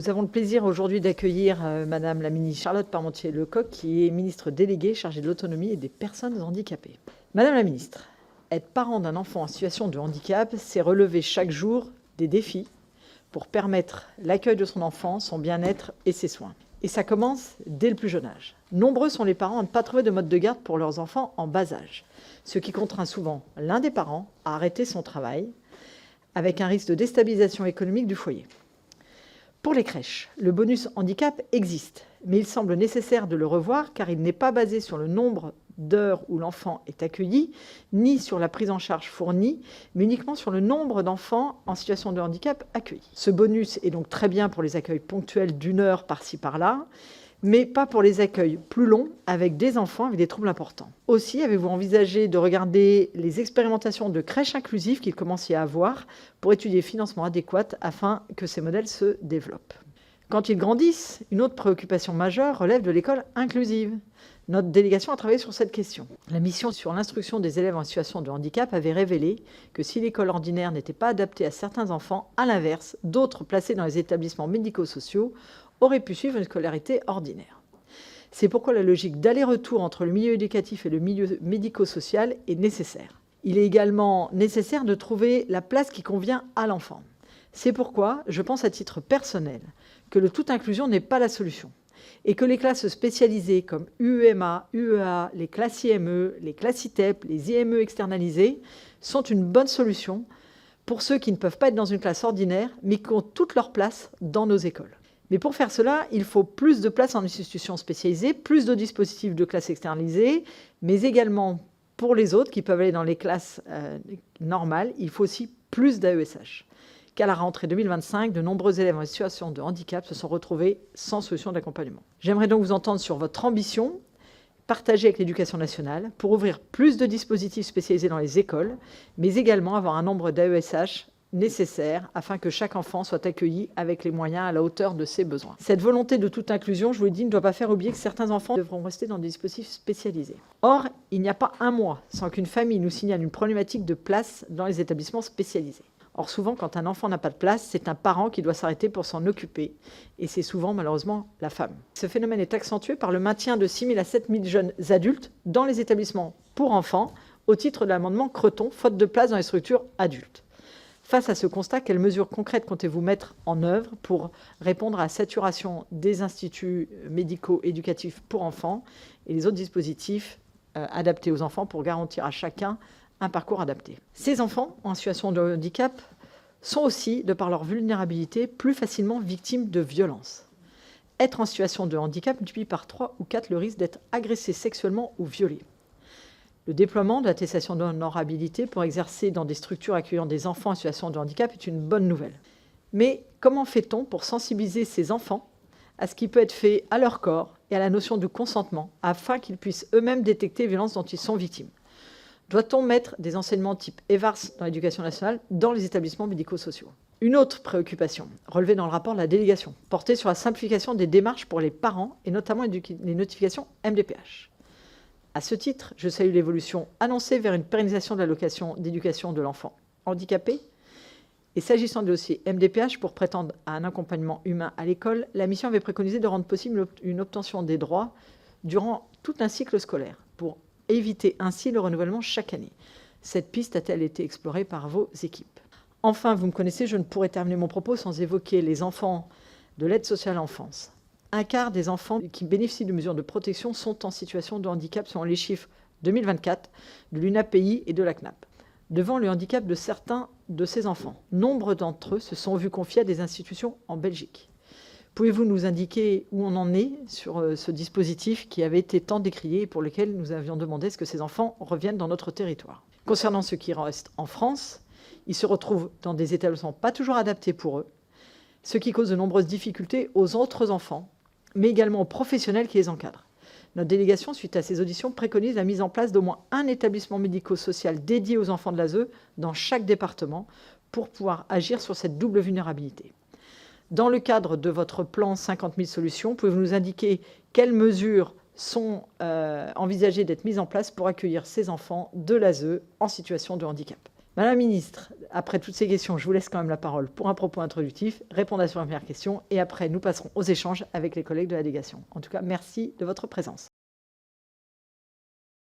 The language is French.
Nous avons le plaisir aujourd'hui d'accueillir Madame la ministre Charlotte Parmentier-Lecocq, qui est ministre déléguée chargée de l'autonomie et des personnes handicapées. Madame la ministre, être parent d'un enfant en situation de handicap, c'est relever chaque jour des défis pour permettre l'accueil de son enfant, son bien-être et ses soins. Et ça commence dès le plus jeune âge. Nombreux sont les parents à ne pas trouver de mode de garde pour leurs enfants en bas âge, ce qui contraint souvent l'un des parents à arrêter son travail, avec un risque de déstabilisation économique du foyer. Pour les crèches, le bonus handicap existe, mais il semble nécessaire de le revoir car il n'est pas basé sur le nombre d'heures où l'enfant est accueilli, ni sur la prise en charge fournie, mais uniquement sur le nombre d'enfants en situation de handicap accueillis. Ce bonus est donc très bien pour les accueils ponctuels d'1 heure par-ci par-là, mais pas pour les accueils plus longs avec des enfants avec des troubles importants. Aussi, avez-vous envisagé de regarder les expérimentations de crèches inclusives qu'il commence à avoir pour étudier le financement adéquat afin que ces modèles se développent? Quand ils grandissent, une autre préoccupation majeure relève de l'école inclusive. Notre délégation a travaillé sur cette question. La mission sur l'instruction des élèves en situation de handicap avait révélé que si l'école ordinaire n'était pas adaptée à certains enfants, à l'inverse, d'autres placés dans les établissements médico-sociaux auraient pu suivre une scolarité ordinaire. C'est pourquoi la logique d'aller-retour entre le milieu éducatif et le milieu médico-social est nécessaire. Il est également nécessaire de trouver la place qui convient à l'enfant. C'est pourquoi je pense à titre personnel que le tout inclusion n'est pas la solution et que les classes spécialisées comme UEMA, UEA, les classes IME, les classes ITEP, les IME externalisées sont une bonne solution pour ceux qui ne peuvent pas être dans une classe ordinaire mais qui ont toute leur place dans nos écoles. Mais pour faire cela, il faut plus de places en institutions spécialisées, plus de dispositifs de classes externalisées, mais également pour les autres qui peuvent aller dans les classes normales, il faut aussi plus d'AESH. Qu'à la rentrée 2025, de nombreux élèves en situation de handicap se sont retrouvés sans solution d'accompagnement. J'aimerais donc vous entendre sur votre ambition partagée avec l'Éducation nationale pour ouvrir plus de dispositifs spécialisés dans les écoles, mais également avoir un nombre d'AESH nécessaire afin que chaque enfant soit accueilli avec les moyens à la hauteur de ses besoins. Cette volonté de toute inclusion, je vous le dis, ne doit pas faire oublier que certains enfants devront rester dans des dispositifs spécialisés. Or, il n'y a pas un mois sans qu'une famille nous signale une problématique de place dans les établissements spécialisés. Or, souvent, quand un enfant n'a pas de place, c'est un parent qui doit s'arrêter pour s'en occuper. Et c'est souvent, malheureusement, la femme. Ce phénomène est accentué par le maintien de 6 000 à 7 000 jeunes adultes dans les établissements pour enfants au titre de l'amendement Creton, faute de place dans les structures adultes. Face à ce constat, quelles mesures concrètes comptez-vous mettre en œuvre pour répondre à la saturation des instituts médico-éducatifs pour enfants et les autres dispositifs adaptés aux enfants pour garantir à chacun un parcours adapté? Ces enfants en situation de handicap sont aussi, de par leur vulnérabilité, plus facilement victimes de violences. Être en situation de handicap multiplie par 3 ou 4 le risque d'être agressé sexuellement ou violé. Le déploiement de l'attestation d'honorabilité pour exercer dans des structures accueillant des enfants en situation de handicap est une bonne nouvelle. Mais comment fait-on pour sensibiliser ces enfants à ce qui peut être fait à leur corps et à la notion de consentement afin qu'ils puissent eux-mêmes détecter les violences dont ils sont victimes? Doit-on mettre des enseignements type EVARS dans l'Éducation nationale dans les établissements médico-sociaux? Une autre préoccupation, relevée dans le rapport de la délégation, portait sur la simplification des démarches pour les parents et notamment les notifications MDPH. À ce titre, je salue l'évolution annoncée vers une pérennisation de l'allocation d'éducation de l'enfant handicapé. Et s'agissant des dossiers MDPH, pour prétendre à un accompagnement humain à l'école, la mission avait préconisé de rendre possible une obtention des droits durant tout un cycle scolaire, pour éviter ainsi le renouvellement chaque année. Cette piste a-t-elle été explorée par vos équipes? Enfin, vous me connaissez, je ne pourrais terminer mon propos sans évoquer les enfants de l'aide sociale à l'enfance. Un quart des enfants qui bénéficient de mesures de protection sont en situation de handicap selon les chiffres 2024 de l'UNAPI et de la CNAP. Devant le handicap de certains de ces enfants, nombre d'entre eux se sont vus confier à des institutions en Belgique. Pouvez-vous nous indiquer où on en est sur ce dispositif qui avait été tant décrié et pour lequel nous avions demandé ce que ces enfants reviennent dans notre territoire? Concernant ceux qui restent en France, ils se retrouvent dans des établissements pas toujours adaptés pour eux, ce qui cause de nombreuses difficultés aux autres enfants, mais également aux professionnels qui les encadrent. Notre délégation, suite à ces auditions, préconise la mise en place d'au moins un établissement médico-social dédié aux enfants de l'ASE dans chaque département pour pouvoir agir sur cette double vulnérabilité. Dans le cadre de votre plan 50 000 solutions, pouvez-vous nous indiquer quelles mesures sont envisagées d'être mises en place pour accueillir ces enfants de l'ASE en situation de handicap? Madame la ministre, après toutes ces questions, je vous laisse quand même la parole pour un propos introductif, répondre à sur la première question, et après, nous passerons aux échanges avec les collègues de la délégation. En tout cas, merci de votre présence.